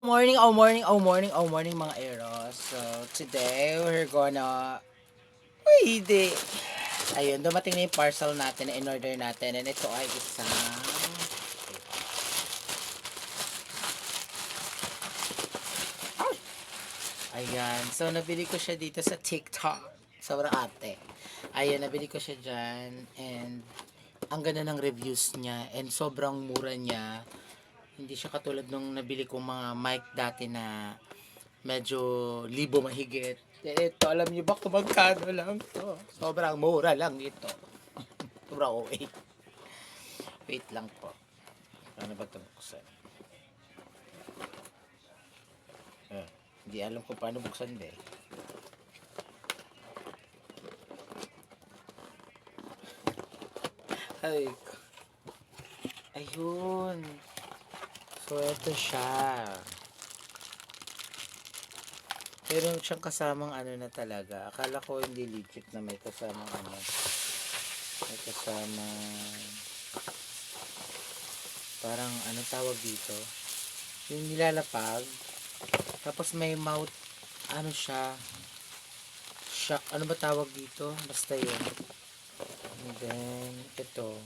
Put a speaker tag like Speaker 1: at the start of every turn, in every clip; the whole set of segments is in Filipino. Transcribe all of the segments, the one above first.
Speaker 1: Morning, oh morning, oh morning, oh morning mga Eros. So, today we're gonna... Uy, di. Ayun, dumating na yung parcel natin na in-order natin. And ito ay isang... Ayan. So, nabili ko siya dito sa TikTok. Sobrang ate. Ayan, nabili ko siya dyan. And, ang ganda ng reviews niya. And, sobrang mura niya. Hindi siya katulad nung nabili kong mga mic dati na medyo libo mahigit. Ito, alam niyo ba kung magkano lang to? Sobrang mura lang ito. Sobrang okay. Wait lang po. Paano ba ito buksan? Hindi alam kung paano buksan ba eh. Ay. Ayun. So, ito siya. Meron siyang kasamang ano na talaga. Akala ko hindi legit na may kasamang ano. May kasamang... Parang ano tawag dito? Yung nilalapag. Tapos may mouth. Ano siya? Shock. Ano ba tawag dito? Basta yun. And then, ito.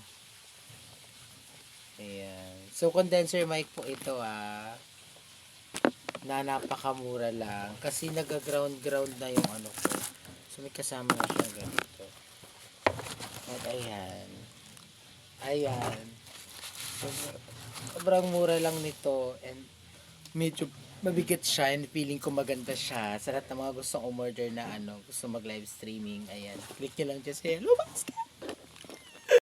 Speaker 1: Ayan. So, condenser mic po ito na napakamura lang. Kasi nag-ground na yung ano ko. So, may kasama na siya ganito. At ayan. Ayan. So, sobrang mura lang nito. And medyo mabigat siya. And feeling ko maganda siya. Sa lahat ng mga gustong umorder na ano, gusto mag live streaming. Ayan. Click nyo lang dyan sa Hello Basket.